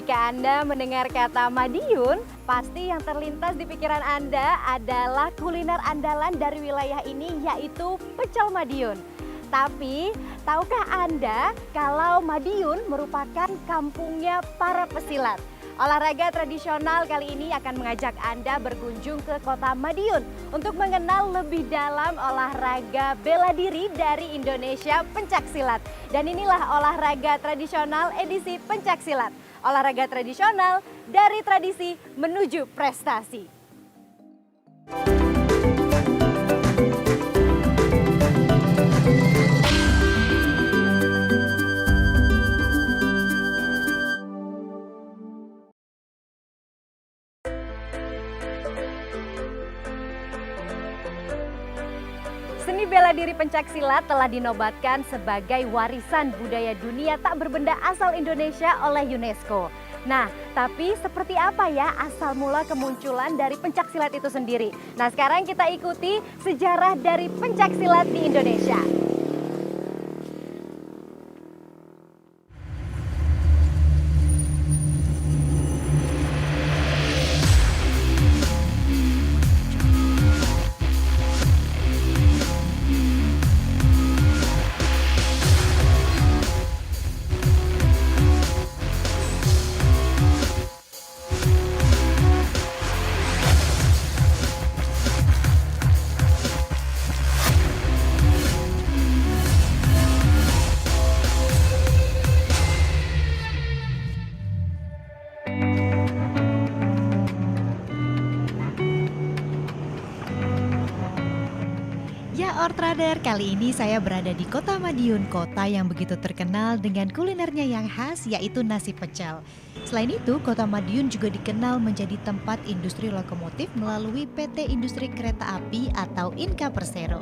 Jika Anda mendengar kata Madiun, pasti yang terlintas di pikiran Anda adalah kuliner andalan dari wilayah ini, yaitu pecel Madiun. Tapi, tahukah Anda kalau Madiun merupakan kampungnya para pesilat? Olahraga tradisional kali ini akan mengajak Anda berkunjung ke kota Madiun untuk mengenal lebih dalam olahraga bela diri dari Indonesia, pencaksilat. Dan inilah olahraga tradisional edisi pencaksilat. Olahraga tradisional dari tradisi menuju prestasi. Seni bela diri pencaksilat telah dinobatkan sebagai warisan budaya dunia tak berbenda asal Indonesia oleh UNESCO. Nah, tapi seperti apa ya asal mula kemunculan dari pencaksilat itu sendiri? Nah, sekarang kita ikuti sejarah dari pencaksilat di Indonesia. Ya Ortrader, kali ini saya berada di kota Madiun, kota yang begitu terkenal dengan kulinernya yang khas yaitu nasi pecel. Selain itu, kota Madiun juga dikenal menjadi tempat industri lokomotif melalui PT Industri Kereta Api atau Inka Persero.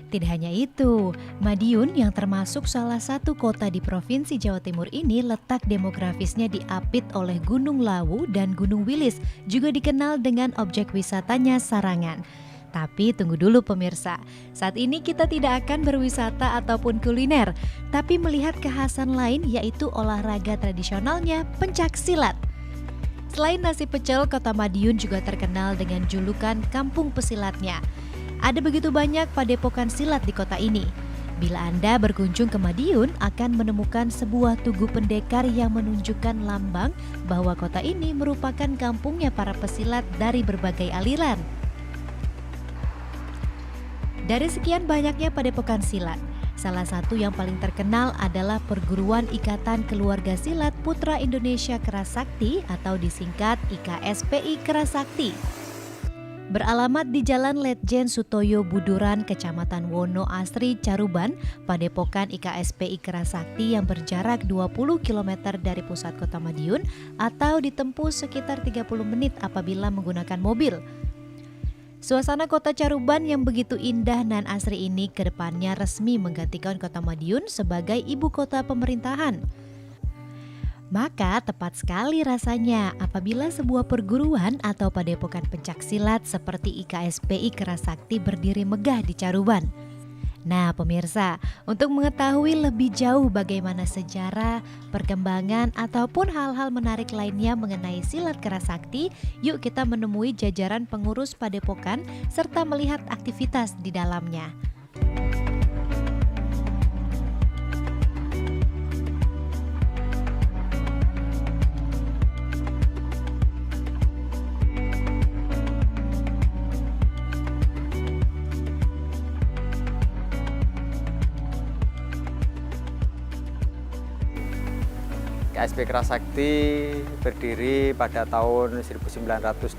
Tidak hanya itu, Madiun yang termasuk salah satu kota di Provinsi Jawa Timur ini letak demografisnya diapit oleh Gunung Lawu dan Gunung Wilis, juga dikenal dengan objek wisatanya Sarangan. Tapi tunggu dulu pemirsa, saat ini kita tidak akan berwisata ataupun kuliner, tapi melihat kekhasan lain yaitu olahraga tradisionalnya pencaksilat. Selain nasi pecel, kota Madiun juga terkenal dengan julukan kampung pesilatnya. Ada begitu banyak padepokan silat di kota ini. Bila Anda berkunjung ke Madiun, akan menemukan sebuah tugu pendekar yang menunjukkan lambang bahwa kota ini merupakan kampungnya para pesilat dari berbagai aliran. Dari sekian banyaknya padepokan silat, salah satu yang paling terkenal adalah Perguruan Ikatan Keluarga Silat Putra Indonesia Kerasakti atau disingkat IKSPI Kerasakti. Beralamat di Jalan Letjen Sutoyo Buduran, Kecamatan Wono Asri, Caruban, padepokan IKSPI Kerasakti yang berjarak 20 km dari pusat kota Madiun atau ditempuh sekitar 30 menit apabila menggunakan mobil. Suasana kota Caruban yang begitu indah dan asri ini kedepannya resmi menggantikan kota Madiun sebagai ibu kota pemerintahan. Maka tepat sekali rasanya apabila sebuah perguruan atau padepokan pencaksilat seperti IKSPI Kerasakti berdiri megah di Caruban. Nah pemirsa, untuk mengetahui lebih jauh bagaimana sejarah, perkembangan, ataupun hal-hal menarik lainnya mengenai silat Kerasakti, yuk kita menemui jajaran pengurus padepokan serta melihat aktivitas di dalamnya. IKSPI Kerasakti berdiri pada tahun 1980,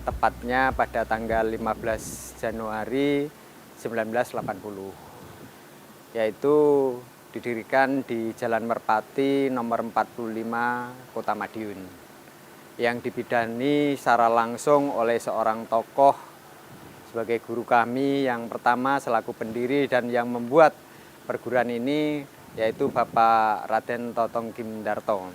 tepatnya pada tanggal 15 Januari 1980, yaitu didirikan di Jalan Merpati nomor 45 Kota Madiun, yang dibidani secara langsung oleh seorang tokoh sebagai guru kami yang pertama selaku pendiri dan yang membuat perguruan ini, yaitu Bapak Raden Totong Kimdarto.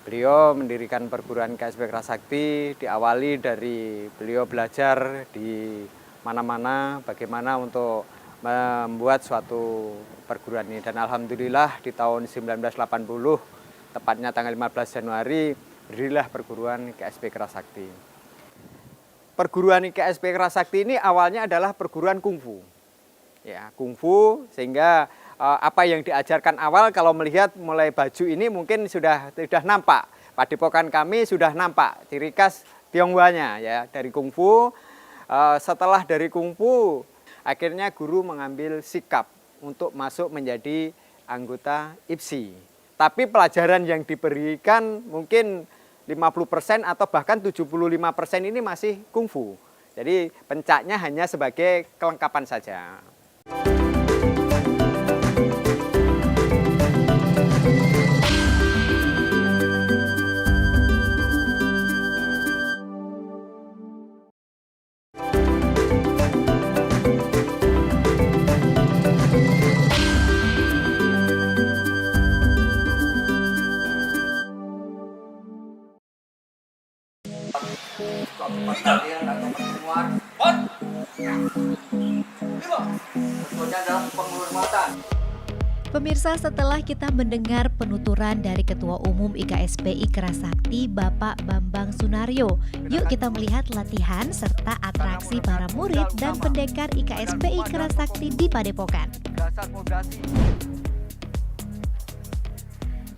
Beliau mendirikan perguruan IKSPI Kerasakti diawali dari beliau belajar di mana-mana bagaimana untuk membuat suatu perguruan ini. Dan alhamdulillah di tahun 1980, tepatnya tanggal 15 Januari, berdirilah perguruan IKSP Kerasakti. Perguruan IKSP Kerasakti ini awalnya adalah perguruan kungfu. Ya, kungfu, sehingga apa yang diajarkan awal kalau melihat mulai baju ini mungkin sudah nampak. Padepokan kami sudah nampak ciri khas Tionghoanya ya dari kungfu. Setelah dari kungfu, akhirnya guru mengambil sikap untuk masuk menjadi anggota IPSI. Tapi pelajaran yang diberikan mungkin 50% atau bahkan 75% ini masih kungfu. Jadi pencaknya hanya sebagai kelengkapan saja. Pemirsa, setelah kita mendengar penuturan dari Ketua Umum IKSPI Kerasakti Bapak Bambang Sunaryo, yuk kita melihat latihan serta atraksi para murid dan pendekar IKSPI Kerasakti di Padepokan.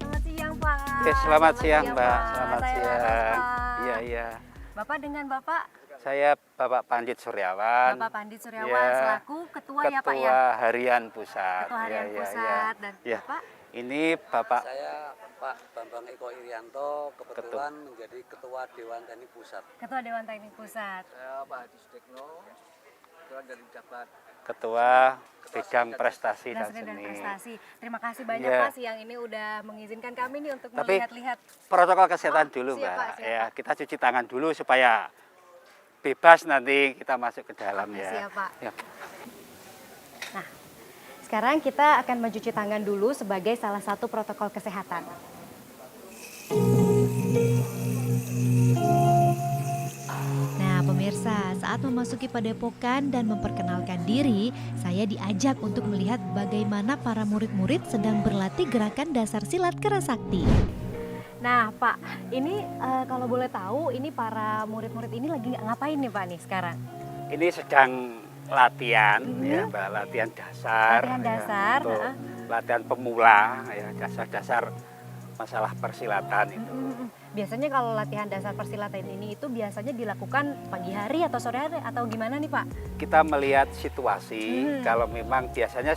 Selamat siang, Pak. Selamat siang, Mbak. Pak. Selamat Saya siang. Bapak. Iya, iya. Bapak dengan Bapak? Saya Bapak Pandit Suryawan. Bapak Pandit Suryawan Ya, selaku ketua ya Pak ya? Ketua Harian Pusat. Ketua Harian Ya, Pusat. Dan Ya. Bapak? Ini Bapak Saya Pak Bambang Eko Irianto, kebetulan menjadi Ketua Dewan Teknik Pusat. Ketua Dewan Teknik Pusat. Saya Pak Hadi Sudekno, Ketua dari Jabat. Ketua Bidang Prestasi dan Seni dan Seni. Prestasi. Terima kasih banyak Ya. Pak siang ini udah mengizinkan kami nih untuk Tapi melihat-lihat. protokol kesehatan dulu, siap, Mbak. Pak, siap, Ya, Pak. kita cuci tangan dulu supaya bebas nanti kita masuk ke dalam ya. Siap, Pak. Ya. Nah, sekarang kita akan mencuci tangan dulu sebagai salah satu protokol kesehatan. Nah, pemirsa, saat memasuki Padepokan dan memperkenalkan diri, saya diajak untuk melihat bagaimana para murid-murid sedang berlatih gerakan dasar silat Kerasakti. Nah, Pak, ini kalau boleh tahu, ini para murid-murid ini lagi ngapain nih Pak nih sekarang? Ini sedang latihan ya, Mbak, latihan dasar. Latihan ya, dasar, untuk heeh. latihan pemula ya, dasar-dasar masalah persilatan itu. Biasanya kalau latihan dasar persilatan ini itu biasanya dilakukan pagi hari atau sore hari atau gimana nih Pak? Kita melihat situasi, kalau memang biasanya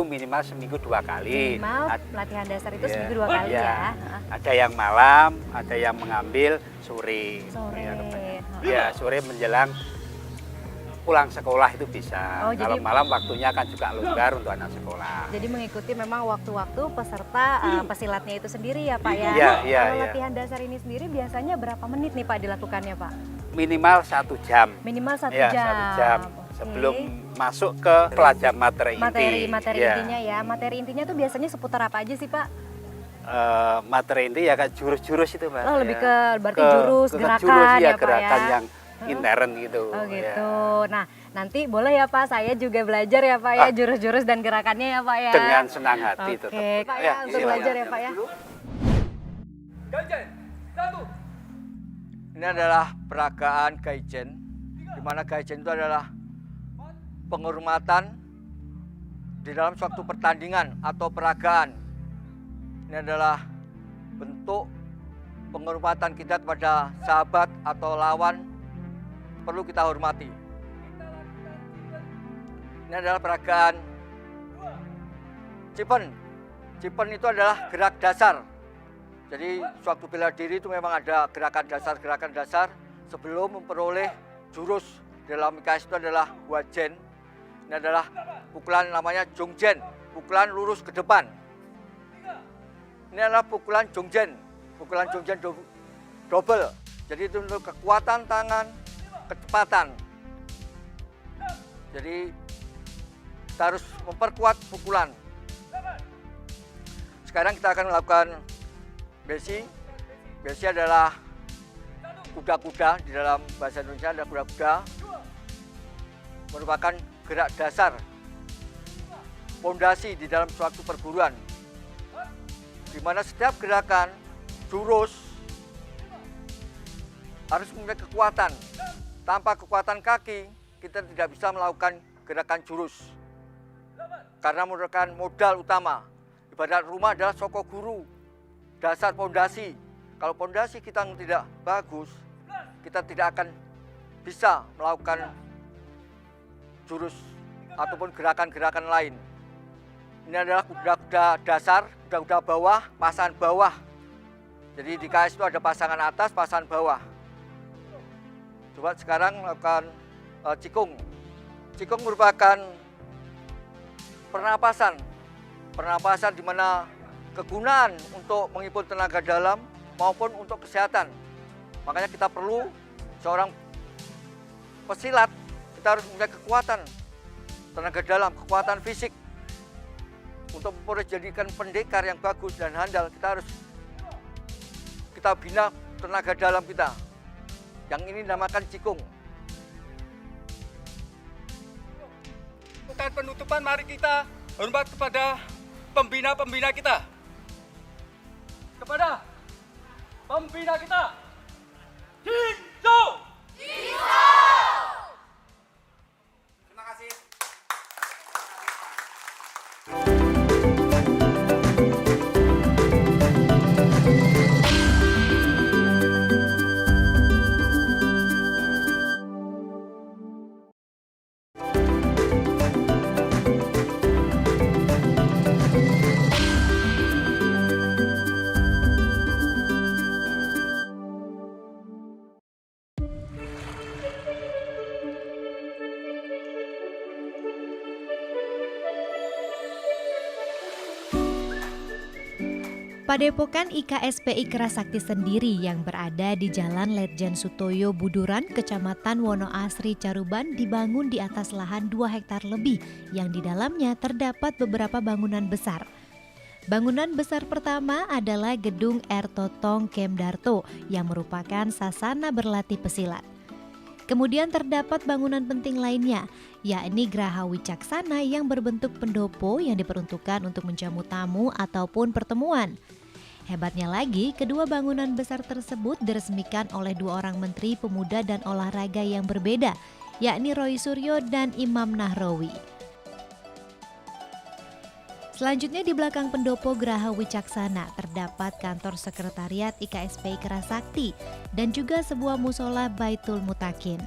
minimal seminggu 2 kali. Minimal latihan dasar itu Ya, seminggu 2 kali ya. Heeh. Ada yang malam, ada yang mengambil sore. Sore. Ya, Heeh. ya, sore menjelang pulang sekolah itu bisa. Oh, Kalau jadi- malam waktunya kan juga longgar untuk anak sekolah. Jadi mengikuti memang waktu-waktu peserta pesilatnya itu sendiri ya Pak ya? Iya, iya, Kalau iya. latihan dasar ini sendiri biasanya berapa menit nih Pak dilakukannya Pak? Minimal 1 jam. Minimal 1 Ya, jam. 1 jam Oke. sebelum masuk ke pelajaran materi inti. Materi Ya. intinya ya. Materi intinya tuh biasanya seputar apa aja sih Pak? Materi inti ya kayak jurus-jurus itu, Mbak. Oh, lebih ya. ke berarti jurus, gerakan ya, Pak, gerakan ya? yang intern gitu. Oh ya. gitu. Nah, nanti boleh ya Pak, saya juga belajar ya Pak ya, jurus-jurus dan gerakannya ya Pak ya. Dengan senang hati Oke, tetap. Pak ya, untuk silakan. belajar ya Pak ya. Ini adalah peragaan Gaijen, di mana Gaijen itu adalah penghormatan di dalam suatu pertandingan atau peragaan. Ini adalah bentuk penghormatan kita kepada sahabat atau lawan, perlu kita hormati. Ini adalah peragaan Cipen. Cipen itu adalah gerak dasar. Jadi suatu bela diri itu memang ada gerakan dasar sebelum memperoleh jurus. Dalam IKS itu adalah wajen. Ini adalah pukulan namanya jongjen, pukulan lurus ke depan. Ini adalah pukulan jongjen double. Jadi itu untuk kekuatan tangan, kecepatan. Jadi kita harus memperkuat pukulan. Sekarang kita akan melakukan besi. Besi adalah kuda-kuda, di dalam bahasa Indonesia ada kuda-kuda. Merupakan gerak dasar pondasi di dalam suatu perguruan. Di mana setiap gerakan jurus harus memiliki kekuatan. Tanpa kekuatan kaki, kita tidak bisa melakukan gerakan jurus. Karena merupakan modal utama. Ibarat rumah adalah soko guru, dasar pondasi. Kalau pondasi kita tidak bagus, kita tidak akan bisa melakukan jurus ataupun gerakan-gerakan lain. Ini adalah kuda-kuda dasar, kuda-kuda bawah, pasangan bawah. Jadi di KS itu ada pasangan atas, pasangan bawah. Coba sekarang melakukan cikung. Cikung merupakan pernapasan. Pernapasan di mana kegunaan untuk menghibur tenaga dalam maupun untuk kesehatan. Makanya kita perlu seorang pesilat, kita harus memiliki kekuatan tenaga dalam, kekuatan fisik. Untuk menjadikan pendekar yang bagus dan handal, kita bina tenaga dalam kita. Yang ini dinamakan cikung. Bukan penutupan, mari kita hormat kepada pembina-pembina kita. Kepada pembina kita. Jinjo! Terima kasih. Padepokan IKSPI Kerasakti sendiri yang berada di Jalan Letjen Sutoyo Buduran, Kecamatan Wonoasri, Caruban dibangun di atas lahan 2 hektar lebih yang di dalamnya terdapat beberapa bangunan besar. Bangunan besar pertama adalah Gedung R. Totong Kemdarto yang merupakan sasana berlatih pesilat. Kemudian terdapat bangunan penting lainnya, yakni Graha Wicaksana yang berbentuk pendopo yang diperuntukkan untuk menjamu tamu ataupun pertemuan. Hebatnya lagi, kedua bangunan besar tersebut diresmikan oleh 2 orang menteri pemuda dan olahraga yang berbeda, yakni Roy Suryo dan Imam Nahrawi. Selanjutnya di belakang pendopo Graha Wicaksana terdapat kantor sekretariat IKSPI Kerasakti dan juga sebuah musola Baitul Mutakin.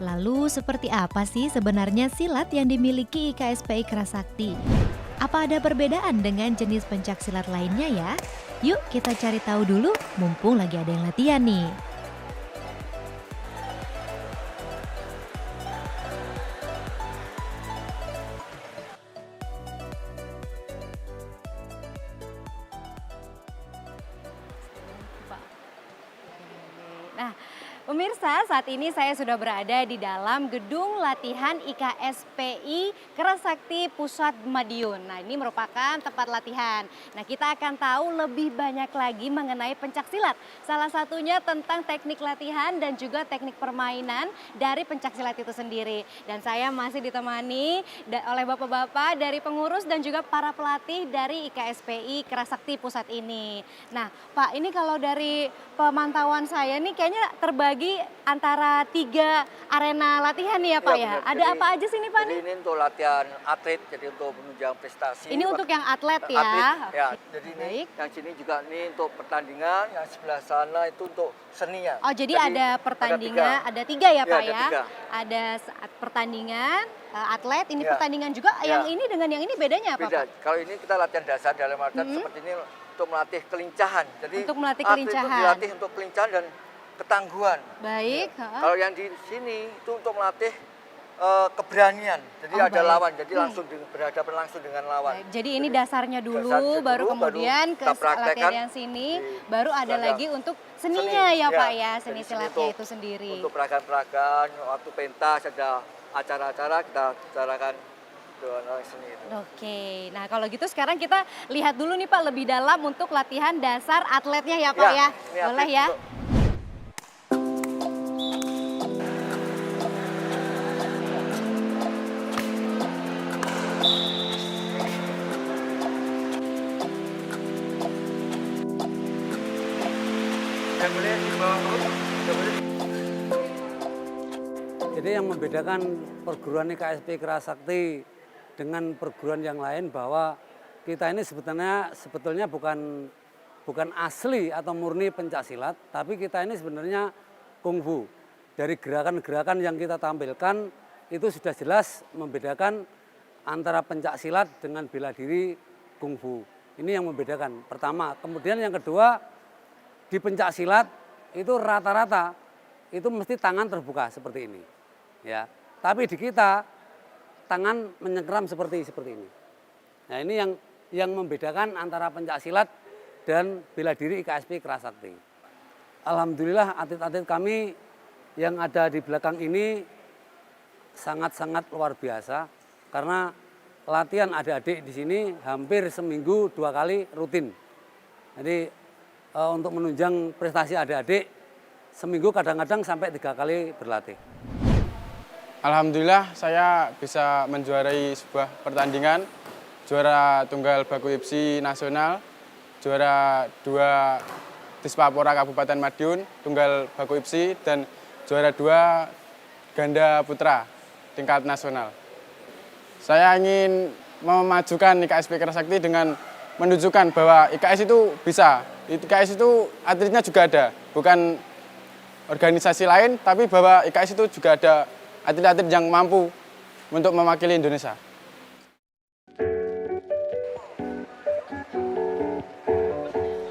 Lalu seperti apa sih sebenarnya silat yang dimiliki IKSPI Kerasakti? Apa ada perbedaan dengan jenis pencaksilat lainnya ya? Yuk kita cari tahu dulu, mumpung lagi ada yang latihan nih. Nah, pemirsa, saat ini saya sudah berada di dalam gedung latihan IKSPI Kerasakti Pusat Madiun. Nah, ini merupakan tempat latihan. Nah, kita akan tahu lebih banyak lagi mengenai pencaksilat. Salah satunya tentang teknik latihan dan juga teknik permainan dari pencaksilat itu sendiri. Dan saya masih ditemani oleh bapak-bapak dari pengurus dan juga para pelatih dari IKSPI Kerasakti Pusat ini. Nah, Pak, ini kalau dari pemantauan saya nih kayaknya terbagi antara 3 arena latihan nih ya Pak ya. Benar. Ada apa aja sih nih Pak? Jadi ini untuk latihan atlet, jadi untuk menunjang prestasi. Ini untuk yang atlet ya? Atlet, ya. Jadi ini Baik. yang sini juga ini untuk pertandingan, yang sebelah sana itu untuk seninya. Oh jadi ada pertandingan, ada 3 ya Pak ada ya? 3. Ada pertandingan, atlet, ini Ya. pertandingan juga. Ya. Yang ini dengan yang ini bedanya apa Beda. Pak? Kalau ini kita latihan dasar dalam artian seperti ini untuk melatih kelincahan. Jadi Untuk melatih atlet kelincahan. itu dilatih untuk kelincahan dan ketangguhan. Baik. Kalau yang di sini itu untuk melatih keberanian. Jadi Oh, ada baik. lawan, jadi langsung berhadapan langsung dengan lawan. Baik, jadi ini dasarnya dulu, Dasarnya baru dulu, kemudian baru ke kita praktekkan latihan yang sini, di baru ada sana. lagi untuk seninya ya Pak ya, Jadi seni sini silatnya untuk- itu sendiri. Untuk peragaan-peragaan, waktu pentas ada acara-acara kita bicarakan dengan orang seni itu. Oke, nah kalau gitu sekarang kita lihat dulu nih Pak lebih dalam untuk latihan dasar atletnya ya Pak ya. ini Boleh atlet ya? untuk- boleh di bawah perut, tidak boleh. Jadi yang membedakan perguruan IKSP Kerasakti dengan perguruan yang lain bahwa kita ini sebetulnya bukan asli atau murni pencaksilat, tapi kita ini sebenarnya kungfu. Dari gerakan-gerakan yang kita tampilkan itu sudah jelas membedakan antara pencaksilat dengan bela diri kungfu. Ini yang membedakan pertama. Kemudian yang kedua, di pencaksilat itu rata-rata itu mesti tangan terbuka seperti ini. Ya, tapi di kita tangan menyengkeram seperti ini. Nah, ini yang membedakan antara pencaksilat dan bela diri IKSP Kerasakti. Alhamdulillah atlet-atlet kami yang ada di belakang ini sangat-sangat luar biasa karena latihan adik-adik di sini hampir seminggu 2 kali rutin. Jadi untuk menunjang prestasi adik-adik seminggu kadang-kadang sampai 3 kali berlatih. Alhamdulillah saya bisa menjuarai sebuah pertandingan, juara tunggal baku IPSI nasional, juara 2 Dispapora Kabupaten Madiun, tunggal baku IPSI, dan juara 2 ganda putra tingkat nasional. Saya ingin memajukan IKSP Kerasakti dengan menunjukkan bahwa IKS itu bisa. IKS itu atletnya juga ada, bukan organisasi lain, tapi bahwa IKS itu juga ada atlet-atlet yang mampu untuk mewakili Indonesia.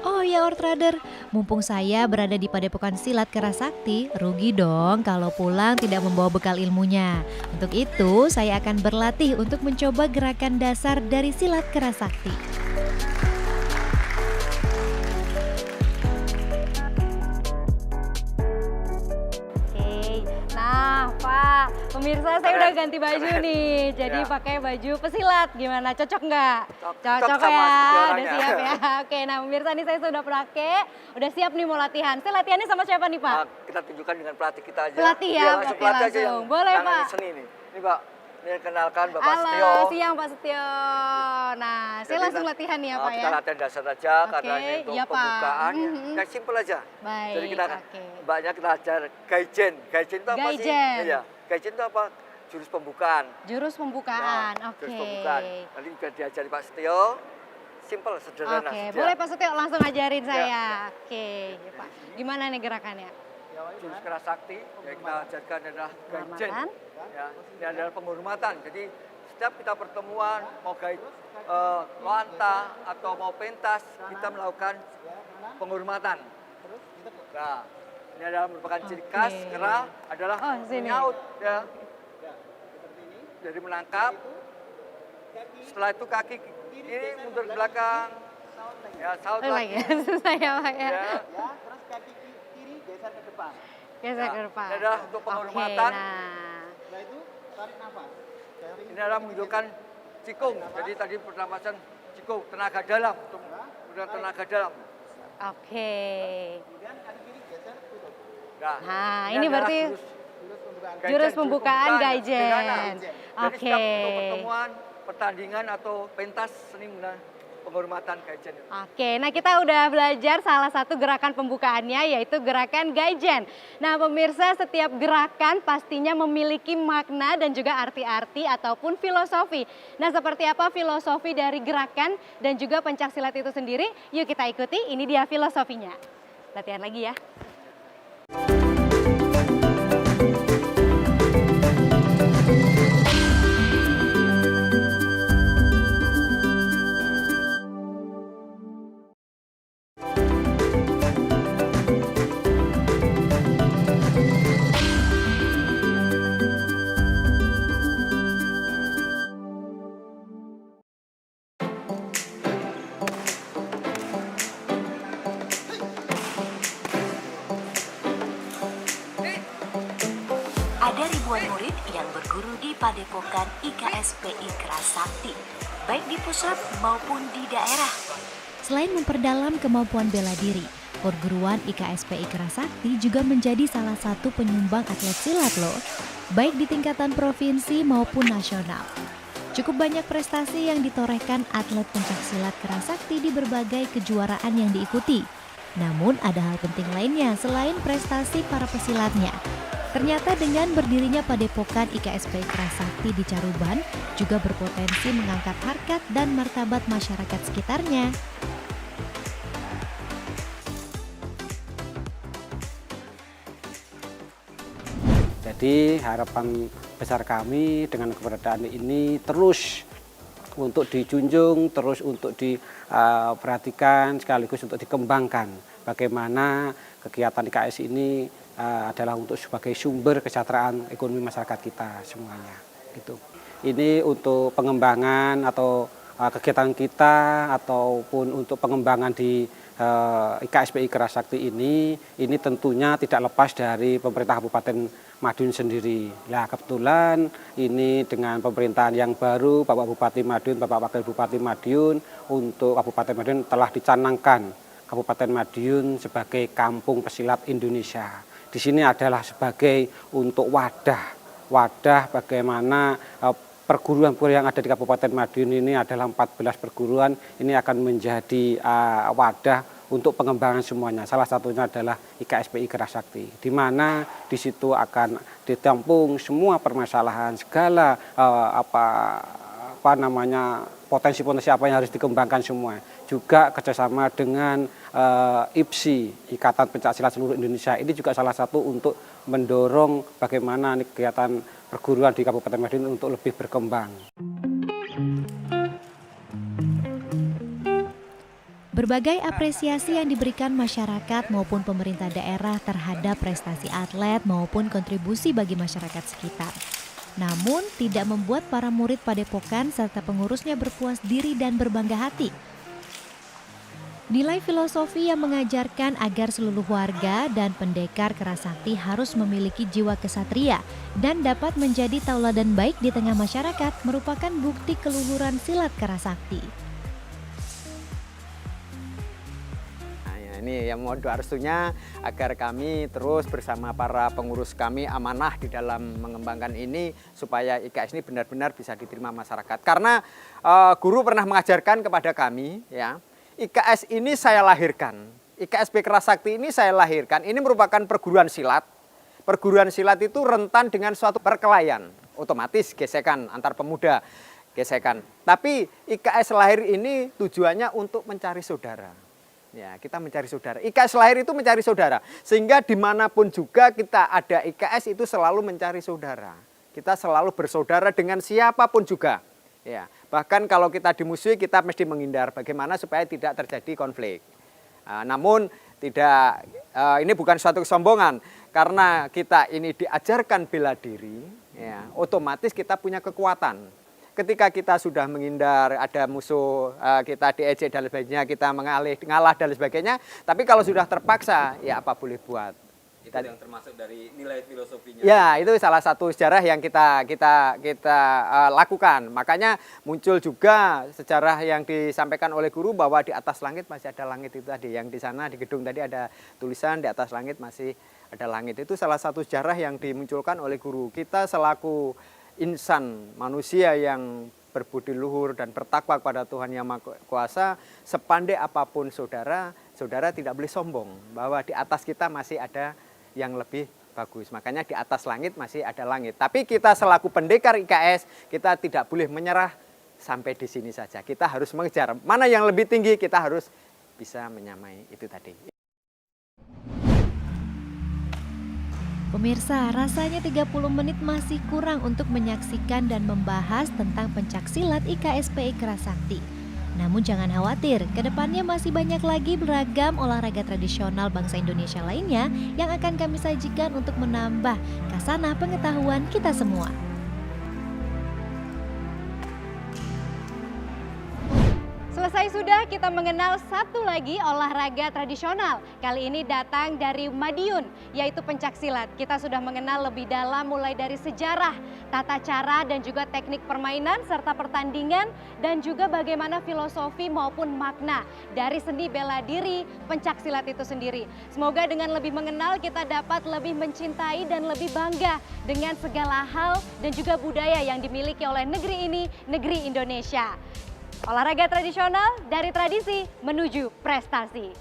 Oh ya Ortrader, mumpung saya berada di Padepokan Silat Kerasakti, rugi dong kalau pulang tidak membawa bekal ilmunya. Untuk itu, saya akan berlatih untuk mencoba gerakan dasar dari Silat Kerasakti. Pemirsa, saya udah ganti baju nih, jadi pakai baju pesilat. Gimana, cocok nggak? Cocok ya, udah siap ya. Oke, nah pemirsa nih saya sudah pakai, udah siap nih mau latihan. Saya latihannya sama siapa nih Pak? Kita tunjukkan dengan pelatih kita aja. Pelatih ya, langsung pelatih aja yang boleh Pak. Seni nih. Ini Pak, ini kenalkan Bapak Halo, Setio. siang Pak Setio. Nah, saya langsung latihan nih ya Pak ya. Kita latihan dasar aja karena ini untuk iya, pembukaan yang simpel aja. Baik, jadi kita banyak kita ajar Gaijen. Gaijen itu apa sih? Iya. Gaijen itu apa? Jurus pembukaan. Jurus pembukaan, nah, oke. Jurus pembukaan. Nanti juga diajari Pak Setio. Simpel, sederhana. Oke, boleh Pak Setio langsung ajarin saya. Oke, ya, Pak. Gimana nih gerakannya? Jurus Kerasakti yang kita ajarkan adalah Gaijen. Ya, ini adalah penghormatan. Jadi setiap kita pertemuan mau loanta atau mau pentas, kita melakukan penghormatan. Nah, ini adalah merupakan ciri khas kera adalah menyaut ya. Jadi menangkap. Setelah itu kaki ini mundur ke belakang. Ya, saut lagi. Susah ya, Pak ya. Terus kaki kiri geser ke depan. Geser ke depan. Ini adalah untuk penghormatan. Setelah itu tarik nafas. Ini adalah menunjukkan cikung. Jadi tadi pernapasan cikung, tenaga dalam. Untuk tenaga dalam. Oke. Kemudian kaki kiri geser tutup. Nah, ini berarti jurus pembukaan Gaijen. Jadi setiap untuk pertemuan, pertandingan atau pentas seni penghormatan Gaijen. Oke, nah kita udah belajar salah satu gerakan pembukaannya yaitu gerakan Gaijen. Nah pemirsa, setiap gerakan pastinya memiliki makna dan juga arti-arti ataupun filosofi. Nah seperti apa filosofi dari gerakan dan juga pencaksilat itu sendiri? Yuk kita ikuti, ini dia filosofinya. Latihan lagi ya. Ada ribuan murid yang berguru di Padepokan IKSPI Kerasakti, baik di pusat maupun di daerah. Selain memperdalam kemampuan bela diri, perguruan IKSPI Kerasakti juga menjadi salah satu penyumbang atlet silat loh, baik di tingkatan provinsi maupun nasional. Cukup banyak prestasi yang ditorehkan atlet pencaksilat Kerasakti di berbagai kejuaraan yang diikuti. Namun ada hal penting lainnya selain prestasi para pesilatnya. Ternyata dengan berdirinya Padepokan IKSP Kerasakti di Caruban juga berpotensi mengangkat harkat dan martabat masyarakat sekitarnya. Jadi harapan besar kami dengan keberadaan ini terus untuk dijunjung, terus untuk diperhatikan, sekaligus untuk dikembangkan. Bagaimana kegiatan IKS ini adalah untuk sebagai sumber kesejahteraan ekonomi masyarakat kita semuanya. Gitu. Ini untuk pengembangan atau kegiatan kita ataupun untuk pengembangan di IKSPI Kerasakti ini tentunya tidak lepas dari pemerintah Kabupaten Madiun sendiri. Nah, kebetulan ini dengan pemerintahan yang baru, Bapak Bupati Madiun, Bapak Wakil Bupati Madiun, untuk Kabupaten Madiun telah dicanangkan Kabupaten Madiun sebagai Kampung Pesilat Indonesia. Di sini adalah sebagai untuk wadah bagaimana perguruan-perguruan yang ada di Kabupaten Madiun ini adalah 14 perguruan, ini akan menjadi wadah untuk pengembangan semuanya. Salah satunya adalah IKSPI Kerasakti, di mana di situ akan ditampung semua permasalahan, segala potensi-potensi apa yang harus dikembangkan semua. Juga kerjasama dengan IPSI, Ikatan Pencaksilat Seluruh Indonesia, ini juga salah satu untuk mendorong bagaimana kegiatan perguruan di Kabupaten Madiun untuk lebih berkembang. Berbagai apresiasi yang diberikan masyarakat maupun pemerintah daerah terhadap prestasi atlet maupun kontribusi bagi masyarakat sekitar. Namun tidak membuat para murid Padepokan serta pengurusnya berpuas diri dan berbangga hati. Nilai filosofi yang mengajarkan agar seluruh warga dan pendekar Kerasakti harus memiliki jiwa kesatria dan dapat menjadi tauladan baik di tengah masyarakat merupakan bukti keluhuran silat Kerasakti. Ini yang mohon doa restunya agar kami terus bersama para pengurus kami amanah di dalam mengembangkan ini supaya IKS ini benar-benar bisa diterima masyarakat. Karena guru pernah mengajarkan kepada kami, ya, IKS ini saya lahirkan, IKSP Kerasakti ini saya lahirkan. Ini merupakan perguruan silat. Perguruan silat itu rentan dengan suatu perkelahian, otomatis gesekan antar pemuda, gesekan. Tapi IKS lahir ini tujuannya untuk mencari saudara. Ya, kita mencari saudara. IKS lahir itu mencari saudara. Sehingga dimanapun juga kita ada IKS itu selalu mencari saudara. Kita selalu bersaudara dengan siapapun juga. Ya, bahkan kalau kita dimusuhi kita mesti menghindar. Bagaimana supaya tidak terjadi konflik. Namun tidak, ini bukan suatu kesombongan. Karena kita ini diajarkan bela diri, ya, otomatis kita punya kekuatan. Ketika kita sudah menghindar, ada musuh, kita diejek dan sebagainya, kita ngalah dan sebagainya. Tapi kalau sudah terpaksa, ya apa boleh buat. Itu yang termasuk dari nilai filosofinya. Ya, itu salah satu sejarah yang kita lakukan. Makanya muncul juga sejarah yang disampaikan oleh guru bahwa di atas langit masih ada langit itu tadi. Yang di sana di gedung tadi ada tulisan di atas langit masih ada langit. Itu salah satu sejarah yang dimunculkan oleh guru. Kita selaku insan manusia yang berbudi luhur dan bertakwa kepada Tuhan Yang Maha Kuasa, sepandai apapun saudara, saudara tidak boleh sombong bahwa di atas kita masih ada yang lebih bagus. Makanya di atas langit masih ada langit. Tapi kita selaku pendekar IKS, kita tidak boleh menyerah sampai di sini saja. Kita harus mengejar mana yang lebih tinggi, kita harus bisa menyamai itu tadi. Pemirsa, rasanya 30 menit masih kurang untuk menyaksikan dan membahas tentang pencaksilat IKSPI Kerasakti. Namun jangan khawatir, kedepannya masih banyak lagi beragam olahraga tradisional bangsa Indonesia lainnya yang akan kami sajikan untuk menambah khasanah pengetahuan kita semua. Selesai sudah kita mengenal satu lagi olahraga tradisional. Kali ini datang dari Madiun, yaitu pencaksilat. Kita sudah mengenal lebih dalam mulai dari sejarah, tata cara dan juga teknik permainan serta pertandingan dan juga bagaimana filosofi maupun makna dari seni bela diri pencaksilat itu sendiri. Semoga dengan lebih mengenal kita dapat lebih mencintai dan lebih bangga dengan segala hal dan juga budaya yang dimiliki oleh negeri ini, negeri Indonesia. Olahraga tradisional dari tradisi menuju prestasi.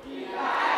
IKS